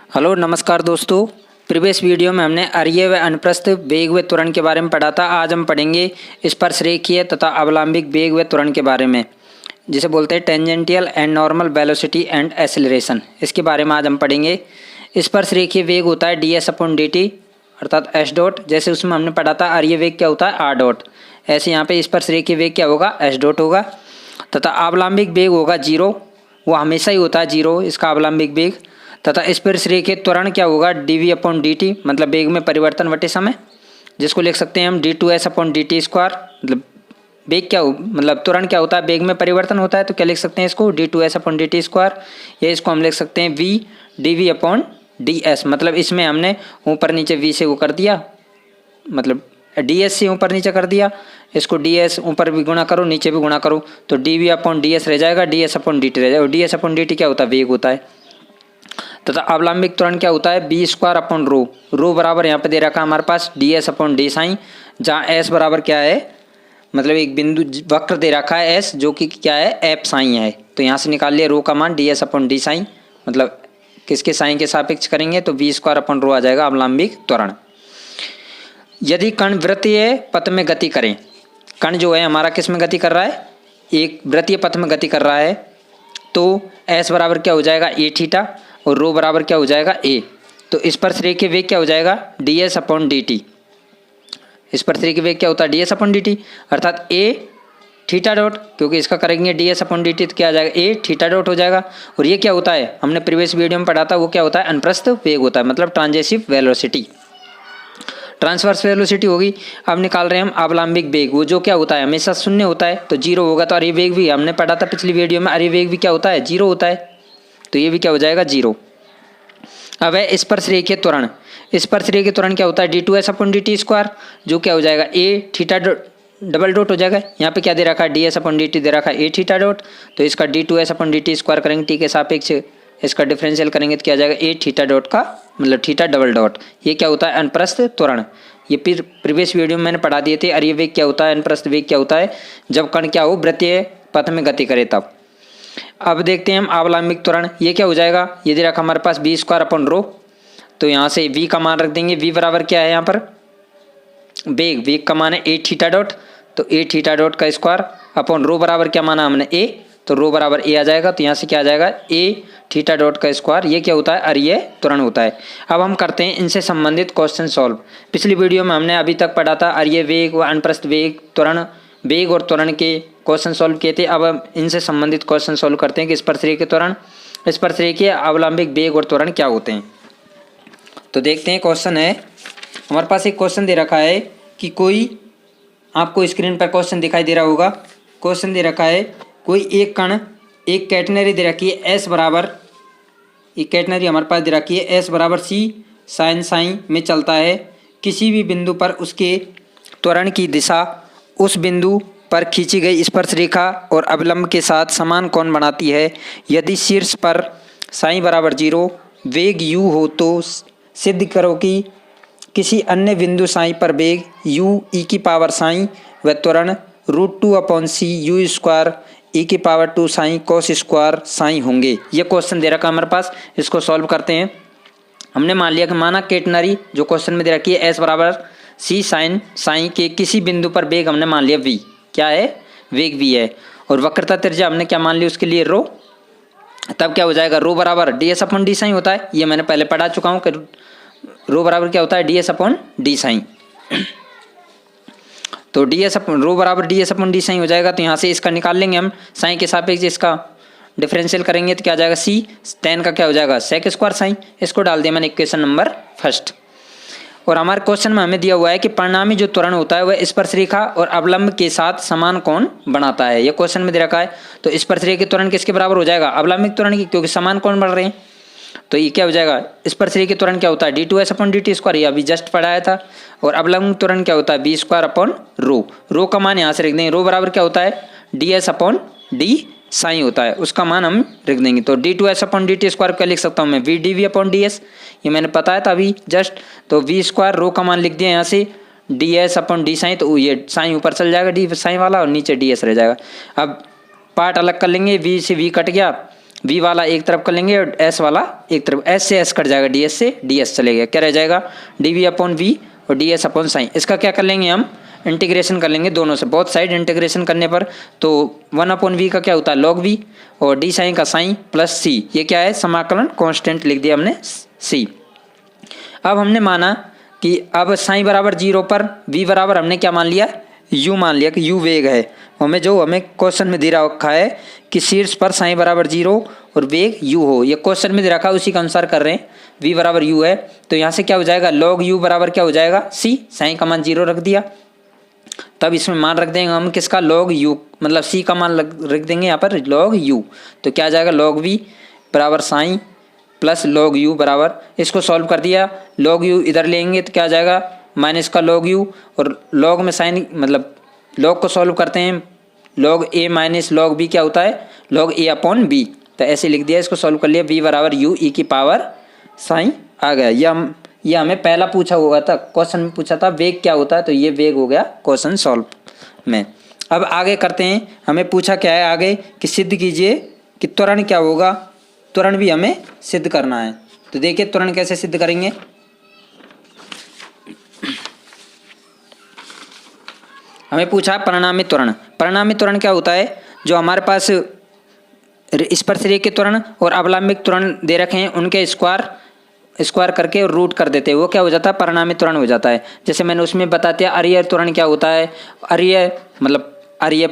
Hello नमस्कार दोस्तों। Previous video में हमने अरीय व अनुप्रस्थ वेग व त्वरण के बारे में पढ़ा था। आज हम पढ़ेंगे स्पर्शरेखीय तथा अवलंबिक वेग व त्वरण के बारे में, जिसे बोलते हैं tangential and normal velocity and acceleration. इसके बारे में आज हम पढ़ेंगे। स्पर्शरेखीय वेग होता है ds/dt अर्थात s डॉट। जैसे उसमें हमने पढ़ा था अरीय वेग क्या होता है r डॉट, ऐसे यहाँ पे स्पर्शरेखीय वेग क्या होगा s डॉट होगा। तथा अवलंबिक वेग होगा 0, वो हमेशा ही होता है 0 इसका अवलंबिक वेग। तथा स्पर्शरेखीय त्वरण क्या होगा dv/dt, मतलब वेग में परिवर्तन बटे समय, जिसको लिख सकते हैं हम d2s/dt स्क्वायर। मतलब वेग क्या हो, मतलब त्वरण क्या होता है, वेग में परिवर्तन होता है, तो क्या लिख सकते हैं इसको d2s/dt स्क्वायर। या इसको हम लिख सकते हैं v dv/ds। मतलब इसमें हमने ऊपर नीचे v से वो कर दिया, मतलब ds से ऊपर नीचे कर दिया, इसको ds ऊपर भी गुणा करो नीचे भी गुणा करो तो dv/ds रह जाएगा, ds/dt रह जाएगा। ds/dt क्या होता है, वेग होता है। तथा अवलंबिक त्वरण क्या होता है b² रो बराबर यहाँ पे दे रखा है हमारे पास ds/d साइन, जहाँ s बराबर क्या है, मतलब एक बिंदु वक्र दे रखा है s जो कि क्या है एप साइन है। तो यहाँ से निकाल लिया रो का मान ds/d साइन, मतलब किसके साइन के सापेक्ष करेंगे तो v² आ जाएगा अवलंबिक त्वरण। यदि कण वृत्तीय पथ में गति करें, कण जो है हमारा किस में गति कर रहा है, एक वृत्तीय पथ में गति कर रहा है, तो s बराबर क्या हो जाएगा a थीटा और रो बराबर क्या हो जाएगा a। तो स्पर्शरेखीय वेग क्या हो जाएगा ds/dt। स्पर्शरेखीय वेग क्या होता है ds/dt अर्थात a थीटा डॉट, क्योंकि इसका करेंगे ds/dt तो क्या आ जाएगा a थीटा डॉट हो जाएगा। और ये क्या होता है, हमने प्रीवियस वीडियो में पढ़ा था, वो क्या होता है अनुप्रस्थ वेग होता है, मतलब ट्रांजिटिव वेलोसिटी, ट्रांसवर्स वेलोसिटी होगी। अब निकाल रहे हैं हम अवलंबिक वेग, वो जो क्या होता है हमेशा शून्य होता है, तो 0 होगा। तो अरे वेग भी हमने पढ़ा था पिछली वीडियो में, अरे वेग भी क्या होता है 0 होता है, तो ये भी क्या हो जाएगा 0। अब है स्पर्शरेखीय त्वरण। स्पर्शरेखीय त्वरण क्या होता है d2s/dt स्क्वायर, जो क्या हो जाएगा a थीटा डबल डॉट हो जाएगा। यहाँ पे क्या दे रखा है ds/dt दे रखा है a थीटा डॉट, तो इसका d2s/dt स्क्वायर करेंगे t के सापेक्ष, इसका डिफरेंशियल करेंगे तो क्या आ जाएगा a थीटा डॉट का मतलब थीटा डबल डॉट। ये क्या होता है अनुप्रस्थ त्वरण। ये फिर प्रीवियस वीडियो में मैंने पढ़ा दिए थे अरीय वेग क्या होता है, अनुप्रस्थ वेग क्या होता है, जब कण क्या हो वृत्तीय पथ में गति करे तब। अब देखते हैं हम अवलंबिक त्वरण। ये क्या हो जाएगा, ये दे रखा हमारे पास b²/रो, तो यहाँ से v का मान रख देंगे। v बराबर क्या है यहाँ पर वेग, वेग का मान है a थीटा डॉट, तो a थीटा डॉट का स्क्वायर अपॉन रो बराबर क्या माना हमने a, तो रो बराबर a आ जाएगा। तो यहाँ से क्या आ जाएगा a थीटा डॉट का स्क्वायर। ये क्या होता है अरीय त्वरण होता है। अब हम करते हैं इनसे संबंधित क्वेश्चन सॉल्व। पिछली वीडियो में हमने अभी तक पढ़ा था अरीय वेग व अनुप्रस्थ वेग, त्वरण, वेग और त्वरण के क्वेश्चन सॉल्व किए थे। अब हम इनसे संबंधित क्वेश्चन सॉल्व करते हैं कि स्पर्शरेखीय त्वरण, स्पर्शरेखीय अवलंबिक वेग और त्वरण क्या होते हैं। तो देखते हैं क्वेश्चन है हमारे पास। एक क्वेश्चन दे रखा है कि कोई, आपको स्क्रीन पर क्वेश्चन दिखाई दे रहा होगा, क्वेश्चन दे रखा है कोई एक कण, एक कैटनरी दे रखी है s बराबर, एक कैटनरी हमारे पास दे रखी है s बराबर c साइन में चलता है। किसी भी बिंदु पर उसके त्वरण की दिशा उस बिंदु पर खींची गई स्पर्शरेखा और अवलंब के साथ समान कोण बनाती है। यदि शीर्ष पर साइन बराबर 0 वेग u हो तो सिद्ध करो कि किसी अन्य बिंदु साइन पर वेग u e⁻ साइन व त्वरण √2/c u² e⁻2 sign cos square sine होंगे। ये क्वेश्चन दे रखा है हमारे पास, इसको सॉल्व करते हैं। हमने मान लिया कि माना कैटनरी जो क्वेश्चन में दे रखी है s बराबर c साइन के किसी बिंदु पर वेग हमने मान लिया v, क्या है वेग v है, और वक्रता त्रिज्या हमने क्या मान ली उसके लिए रो। तब क्या हो जाएगा रो बराबर ds/d साइन होता है, ये मैंने पहले पढ़ा चुका हूँ कि रो बराबर क्या होता है ds/d साइन। तो रो बराबर ds/d साइन हो जाएगा। तो यहाँ से इसका निकाल लेंगे हम, साइन के सापेक्ष इसका डिफरेंशियल करेंगे तो क्या आ जाएगा c tan का क्या हो जाएगा sec² साइन। इसको डाल दिया मैंने इक्वेशन नंबर फर्स्ट। और हमारे क्वेश्चन में हमें दिया हुआ है कि परिणामी जो त्वरण होता है वह स्पर्शरेखा और अवलंब के साथ समान कोण बनाता है। ये क्वेश्चन में दे रखा है, तो स्पर्शरेखीय त्वरण किसके बराबर हो जाएगा अवलंबिक त्वरण की, क्योंकि समान कोण बढ़ रहे हैं। तो ये क्या हो जाएगा स्पर्शरेखीय त्वरण क्या होता है d2s/dt स्क्वायर, ये अभी जस्ट पढ़ाया था। और अवलंब त्वरण क्या होता है b²/रो, रो का मान यहाँ से रख देंगे। रो बराबर क्या होता है ds/d साइन होता है, उसका मान हम रख देंगे। तो d2s/dt स्क्वायर क्या लिख सकता हूँ मैं v/ds, ये मैंने बताया था अभी जस्ट। तो v² रो का मान लिख दिया यहाँ से ds/d साइन, तो ये साइन ऊपर चल जाएगा d साइन वाला और नीचे ds रह जाएगा। अब पार्ट अलग कर लेंगे, v से v कट गया, v वाला एक तरफ कर लेंगे और s वाला एक तरफ, s से s कट जाएगा, ds से ds चलेगा, क्या रह जाएगा dv अपॉन v और ds अपॉन साइन। इसका क्या कर लेंगे हम, इंटीग्रेशन कर लेंगे दोनों से, बोथ साइड इंटीग्रेशन करने पर तो 1 अपॉन वी का क्या होता है log v और d साइन का साइन प्लस c, ये क्या है समाकलन कांस्टेंट लिख दिया हमने c। अब हमने माना कि अब साइन बराबर 0 पर v बराबर हमने क्या मान लिया, u मान लिया कि u वेग है। हमें क्वेश्चन में दे रखा है कि शीर्ष पर साइन बराबर 0 और वेग u हो, ये क्वेश्चन में दे रखा है उसी के अनुसार कर रहे हैं। v बराबर u है तो यहाँ से क्या हो जाएगा log u बराबर क्या हो जाएगा c, साइन का मान 0 रख दिया, तब इसमें मान रख देंगे हम किसका log u, मतलब c का मान रख देंगे यहाँ पर log u, तो क्या आ जाएगा log v बराबर साइन प्लस log u बराबर, इसको सॉल्व कर दिया, log u इधर लेंगे तो क्या आ जाएगा माइनस का log u और log में साइन मतलब log को सॉल्व करते हैं, log a minus log b क्या होता है log a अपॉन b, तो ऐसे लिख दिया, इसको सॉल्व कर लिया, v बराबर u e की पावर साइन आ गया। ये हमें पहला पूछा हुआ था, क्वेश्चन में पूछा था वेग क्या होता है, तो ये वेग हो गया क्वेश्चन सॉल्व में। अब आगे करते हैं, हमें पूछा क्या है आगे कि सिद्ध कीजिए कि त्वरण क्या होगा, त्वरण भी हमें सिद्ध करना है। तो देखिए त्वरण कैसे सिद्ध करेंगे। हमें पूछा परिणामी त्वरण, परिणामी त्वरण क्या होता है, जो हमारे पास स्पर्शरेखीय त्वरण और अवलंबिक त्वरण दे रखे हैं उनके स्क्वायर करके रूट कर देते हैं, वो क्या हो जाता है परिणामी त्वरण हो जाता है। जैसे मैंने उसमें बता दिया अरिय त्वरण क्या होता है, अरिय मतलब अरिय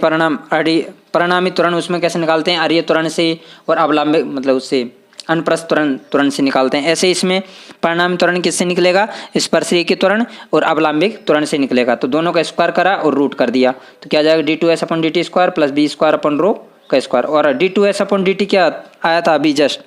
परिणामी त्वरण उसमें कैसे निकालते हैं अरिय त्वरण से, और अवलंबिक मतलब उससे अनुप्रस्थ त्वरण से निकालते हैं। ऐसे इसमें परिणामी त्वरण किससे निकलेगा, स्पर्शरेखीय त्वरण और अवलंबिक त्वरण से निकलेगा, तो दोनों का स्क्वायर करा और रूट कर दिया, तो क्या जाएगा d2s upon dt square plus b square upon rho का स्क्वायर। और d2s अपॉन dt क्या आया था अभी जस्ट,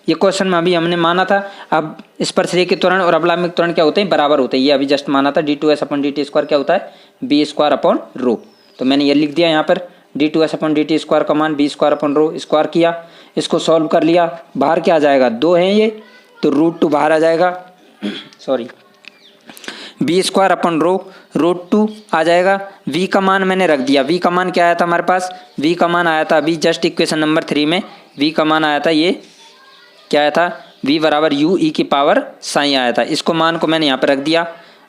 ये क्वेश्चन में अभी हमने माना था। अब स्पर्शरेखीय त्वरण और अवलंबिक त्वरण क्या होते हैं बराबर होते हैं, ये अभी जस्ट माना था, d2s अपॉन dt स्क्वायर क्या होता है b स्क्वायर अपॉन रो, तो मैंने ये लिख दिया यहाँ पर d2s अपॉन dt स्क्वायर का मान b square upon rho square किया, इसको सॉल्व कर लिया, बाहर क्या आ जाएगा 2 है ये, तो √2 बाहर आ जाएगा सॉरी b स्क्वायर अपन √2 आ जाएगा। v का मान मैंने रख दिया, v का मान क्या आया था हमारे पास, v का मान आया था अभी जस्ट इक्वेशन नंबर 3 में v का मान आया था, ये क्या आया था v बराबर u e की पावर साइन आया था, इसको मान को मैंने यहाँ पर रख दिया,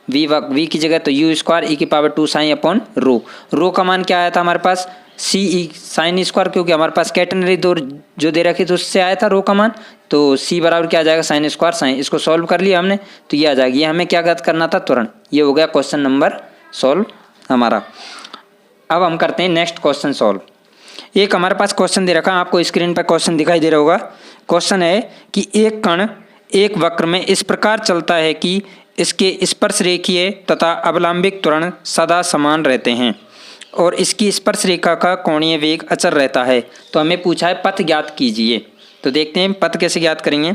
v की जगह तो u स्क्वायर e की पावर 2 साइन अपॉन रो का मान क्या आया था हमारे पास c e साइन स्क्वायर, क्योंकि हमारे पास कैटेनरी दो जो दे रखी तो उससे आया था रो का मान, तो c बराबर क्या आ जाएगा साइन स्क्वायर साइन, इसको सॉल्व कर लिया हमने तो ये आ जाएगा। ये हमें क्या करना था त्वरण, ये हो गया क्वेश्चन नंबर सॉल्व हमारा। अब हम करते हैं नेक्स्ट क्वेश्चन सॉल्व। एक हमारे पास क्वेश्चन दे रखा है, आपको स्क्रीन पर क्वेश्चन दिखाई दे रहा होगा। क्वेश्चन है कि एक कण एक वक्र में इस प्रकार चलता है कि इसके स्पर्श रेखीय तथा अवलंबिक त्वरण सदा समान रहते हैं और इसकी स्पर्श रेखा का कोणीय वेग अचर रहता है। तो हमें पूछा है पथ ज्ञात कीजिए, तो देखते हैं पथ कैसे ज्ञात करेंगे।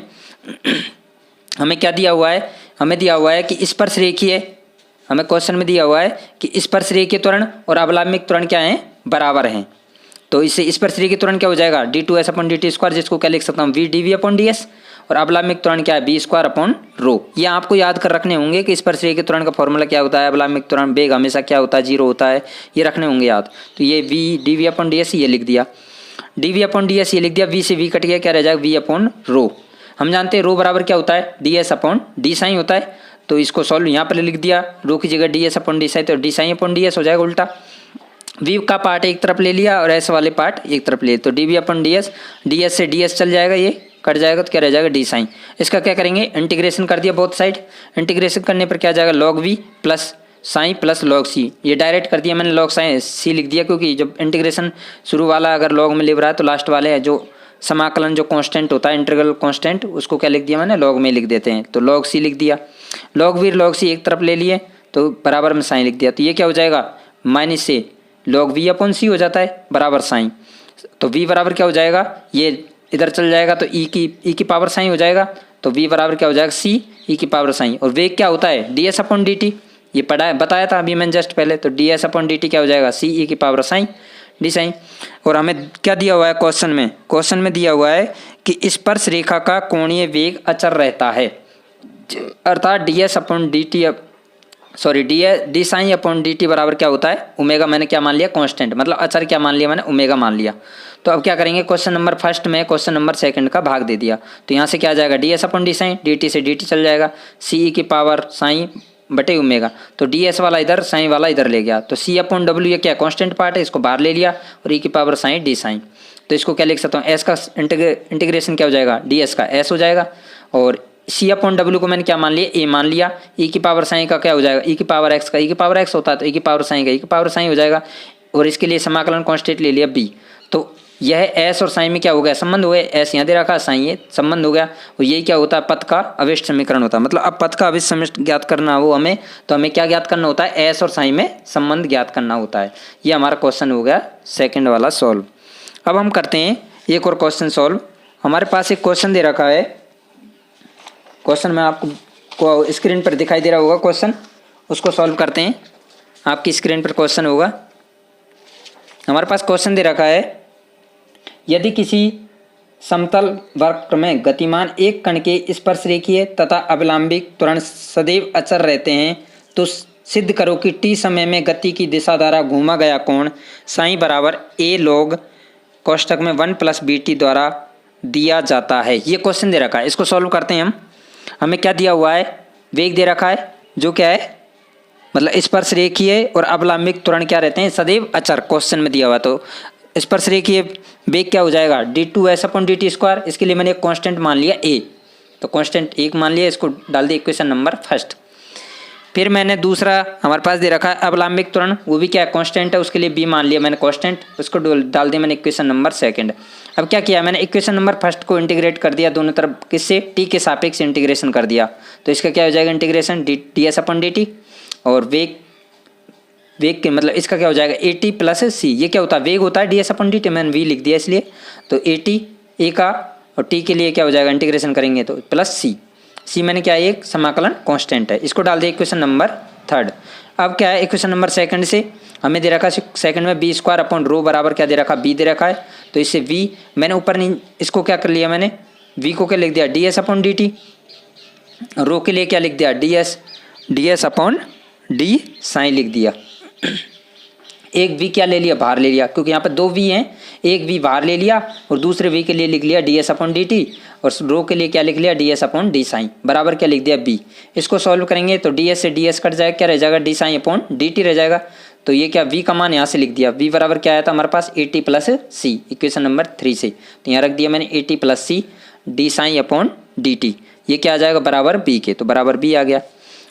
हमें क्या दिया हुआ है, हमें दिया हुआ है कि स्पर्श रेखीय, हमें क्वेश्चन में दिया हुआ है कि स्पर्श रेखीय त्वरण और अवलंबिक त्वरण क्या है बराबर हैं, तो इससे स्पर्श रेखीय त्वरण क्या हो जाएगा d2s अपॉन dt स्क्वायर, जिसको क्या लिख सकता हूँ v dv अपॉन ds, और अवलंबिक त्वरण क्या है b स्क्वायर अपॉन रो। ये आपको याद कर रखने होंगे कि स्पर्श रेखीय त्वरण का फॉर्मूला क्या होता है, अवलंबिक त्वरण वेग हमेशा क्या होता है 0 होता है, ये रखने होंगे याद। तो ये v dv अपॉन ds ये लिख दिया, dv अपॉन ds ये लिख दिया, v से v कट गया क्या रह जाएगा v अपॉन रो। हम जानते हैं रो बराबर क्या होता है ds अपॉन d साइन होता है, तो इसको सॉल्व यहाँ पर लिख दिया, रो की जगह ds अपॉन d साइन, तो d साइन अपॉन ds हो जाएगा उल्टा, v का पार्ट एक तरफ ले लिया और s वाले पार्ट एक तरफ ले, तो dv अपन ds से ds चल जाएगा, ये कट जाएगा तो क्या रह जाएगा d साइन। इसका क्या करेंगे इंटीग्रेशन कर दिया बोथ साइड, इंटीग्रेशन करने पर क्या जाएगा log v plus sign plus log c, ये डायरेक्ट कर दिया मैंने log साइन c लिख दिया, क्योंकि जब इंटीग्रेशन शुरू वाला अगर log में लिख रहा है तो लास्ट वाले है जो समाकलन जो कांस्टेंट होता है इंटीग्रल कांस्टेंट, उसको क्या लिख दिया मैंने log में लिख देते हैं, तो log c लिख दिया, log v log c एक तरफ ले लिए तो बराबर में साइन लिख दिया, तो ये क्या हो जाएगा माइनस से log v अपॉन c हो जाता है बराबर साइन, तो v बराबर क्या हो जाएगा ये इधर चल जाएगा तो e की पावर साइन हो जाएगा, तो v बराबर क्या हो जाएगा c e की पावर साइन, और वेग क्या होता है ds अपॉन dt, ये पढ़ा है बताया था अभी मैंने जस्ट पहले, तो ds अपॉन dt क्या हो जाएगा c e की पावर साइन d साइन। और हमें क्या दिया हुआ है क्वेश्चन में दिया हुआ है कि स्पर्श रेखा का कोणीय वेग अचर रहता है, अर्थात ds upon dt sorry D sine upon D T बराबर क्या होता है, ओमेगा मैंने क्या मान लिया, कांस्टेंट, मतलब अचर क्या मान लिया मैंने, ओमेगा मान लिया। तो अब क्या करेंगे, क्वेश्चन नंबर फर्स्ट में क्वेश्चन नंबर सेकंड का भाग दे दिया, तो यहाँ से क्या आ जाएगा, d s upon d sine, d t से डी टी चल जाएगा, सी ई की पावर साइन बटे ओमेगा, तो डी एस वाला इधर साइन वाला इधर ले गया, तो सी अपॉन डब्ल्यू ये क्या कांस्टेंट पार्ट है, इसको बाहर ले लिया, और ई की पावर साइन डी साइन, तो इसको क्या लिख सकता हूँ, एस का इंटीग्रेशन क्या हो जाएगा, डी एस का एस हो जाएगा, और सी अपॉन डब्ल्यू को मैंने क्या मान लिया, ए मान लिया, ई की पावर साइन का क्या हो जाएगा, ई की पावर एक्स का, ई की पावर एक्स होता है तो ई की पावर साइन का ई की पावर साइन हो जाएगा, और इसके लिए समाकलन कांस्टेंट ले लिया बी। तो यह एस और साइन में क्या हो गया, संबंध हो गया, एस यहाँ दे रखा, साइन ये संबंध हो गया, और यही क्या होता है, पथ का अवेष्ट समीकरण होता है। मतलब अब पथ का अवेष्ट समीकरण ज्ञात करना हो हमें, तो हमें क्या ज्ञात करना होता है, एस और साइन में संबंध ज्ञात करना होता है। ये हमारा क्वेश्चन हो गया सेकेंड वाला सॉल्व। अब हम करते हैं एक और क्वेश्चन सॉल्व। हमारे पास एक क्वेश्चन दे रखा है, क्वेश्चन में आपको स्क्रीन पर दिखाई दे रहा होगा क्वेश्चन, उसको सॉल्व करते हैं। आपकी स्क्रीन पर क्वेश्चन होगा, हमारे पास क्वेश्चन दे रखा है, यदि किसी समतल वक्र में गतिमान एक कण के स्पर्शरेखीय तथा अवलंबिक त्वरण सदैव अचर रहते हैं, तो सिद्ध करो कि टी समय में गति की दिशा द्वारा घूमा गया कोण साई बराबर ए लॉग कोष्ठक में 1 + BT द्वारा दिया जाता है। ये क्वेश्चन दे रखा है, इसको सॉल्व करते हैं हम। हमें क्या दिया हुआ है, वेग दे रखा है, जो क्या है, मतलब स्पर्श रेखीय और अवलंबिक त्वरण क्या रहते हैं, सदैव अचर, क्वेश्चन में दिया हुआ। तो स्पर्श रेखीय वेग क्या हो जाएगा, d2s/dt², इसके लिए मैंने एक कांस्टेंट मान लिया a, तो कांस्टेंट 1 मान लिया, इसको डाल दिया इक्वेशन नंबर फर्स्ट। फिर मैंने दूसरा हमारे पास दे रखा है अवलंबिक त्वरण, वो भी क्या है, कांस्टेंट है, उसके लिए b मान लिया मैंने कांस्टेंट, उसको डाल दिया मैंने इक्वेशन नंबर सेकंड। अब क्या किया मैंने, इक्वेशन नंबर फर्स्ट को इंटीग्रेट कर दिया दोनों तरफ, किससे, t के सापेक्ष इंटीग्रेशन कर दिया, तो इसका क्या हो जाएगा इंटीग्रेशन ds/dt, और वेग के मतलब इसका क्या हो जाएगा AT + C, ये क्या होता है, वेग होता है ds/dt, मैंने v लिख दिया इसलिए, तो AT a का, और t के लिए क्या हो जाएगा इंटीग्रेशन करेंगे तो प्लस C मैंने क्या है, एक समाकलन कांस्टेंट है, इसको डाल दिया इक्वेशन नंबर थर्ड। अब क्या है, इक्वेशन नंबर सेकंड से हमें दे रखा है सेकंड में b² बराबर क्या दे रखा, b दे रखा है, तो इससे v मैंने ऊपर नहीं, इसको क्या कर लिया मैंने, v को क्या लिख दिया ds/dt, रो के लिए क्या लिख दिया ds/d साइन लिख दिया। एक v क्या ले लिया, बाहर ले लिया, क्योंकि यहाँ पर 2 v हैं, एक v बाहर ले लिया और दूसरे v के लिए लिख लिया ds/dt, और रो के लिए क्या लिख लिया ds/d साइन बराबर क्या लिख दिया b। इसको सॉल्व करेंगे तो ds से ds कट जाएगा, क्या रह जाएगा d/dt रह जाएगा, तो ये क्या v का मान यहाँ से लिख दिया, v बराबर क्या आया था हमारे पास AT + C, इक्वेशन नंबर 3 से, तो यहाँ रख दिया मैंने AT + C d/dt, ये क्या आ जाएगा बराबर b के, तो बराबर b आ गया।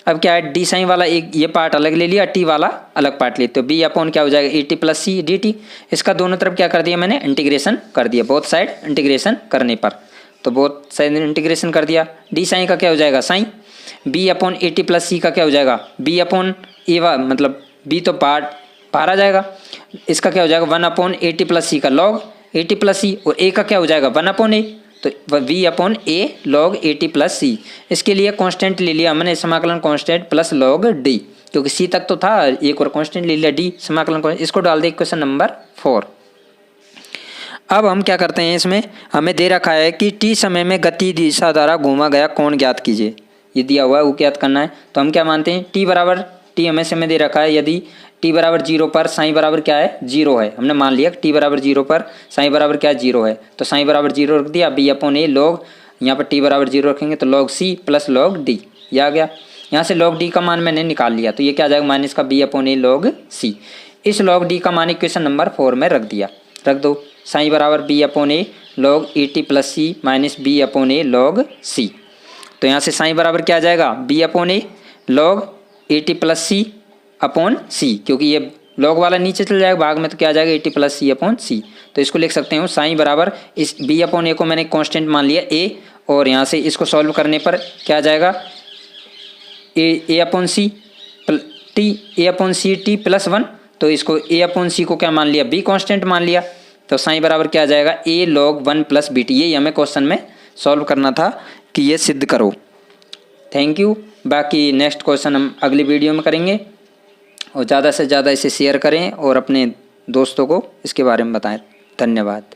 अब क्या है, डी साइन वाला एक ये पार्ट अलग ले लिया, टी वाला अलग पार्ट लेते हो, b/, क्या हो जाएगा AT + C dt, इसका दोनों तरफ क्या कर दिया मैंने, इंटीग्रेशन कर दिया, बोथ साइड इंटीग्रेशन करने पर, तो बोथ साइड इंटीग्रेशन कर दिया, डी साइन का क्या हो जाएगा साइन, b/AT + C का क्या हो जाएगा b/a, मतलब b तो पार्ट बाहर आ जाएगा, इसका क्या हो जाएगा 1/AT + C का लॉग AT + C, और a का क्या हो जाएगा 1/a, तो v/a log AT + C, इसके लिए कांस्टेंट ले लिया मैंने समाकलन कांस्टेंट प्लस log d, क्योंकि c तक तो था, एक और कांस्टेंट ले लिया d समाकलन कांस्टेंट, इसको डाल दिया इक्वेशन नंबर 4। अब हम क्या करते हैं, इसमें हमें दे रखा है कि t समय में गति दिशा द्वारा घूमा गया कोण ज्ञात कीजिए, ये दिया हुआ है वो ज्ञात करना है। तो हम क्या मानते हैं, t हमें समय दे रखा है, यदि t बराबर 0 पर साई बराबर क्या है 0 है, हमने मान लिया t बराबर 0 पर साई बराबर क्या है 0 है, तो साई बराबर 0 रख दिया, b/a log, यहाँ पर t बराबर 0 रखेंगे तो log C + log d, ये आ गया। यहाँ से log d का मान मैंने निकाल लिया, तो ये क्या आ जाएगा माइनस का b/a log C, इस log d का मान इक्वेशन नंबर 4 में रख दिया, रख दो, साई बराबर b/a log AT + C minus b/a log C, तो यहाँ से साई बराबर क्या आ जाएगा b/a log AT + C upon C, क्योंकि ये लॉग वाला नीचे चल जाएगा भाग में, तो क्या आ जाएगा AT + C/C, तो इसको लिख सकते हो साइन बराबर, इस b/a को मैंने कांस्टेंट मान लिया a, और यहाँ से इसको सॉल्व करने पर क्या आ जाएगा a/c t +1, तो इसको a/c को क्या मान लिया b कांस्टेंट मान लिया, तो साइन बराबर क्या आ जाएगा a log 1 + BT, यही हमें क्वेश्चन में सॉल्व करना था कि ये सिद्ध करो। थैंक यू, बाकी नेक्स्ट क्वेश्चन हम अगली वीडियो में करेंगे, और ज़्यादा से ज़्यादा इसे शेयर करें और अपने दोस्तों को इसके बारे में बताएं। धन्यवाद।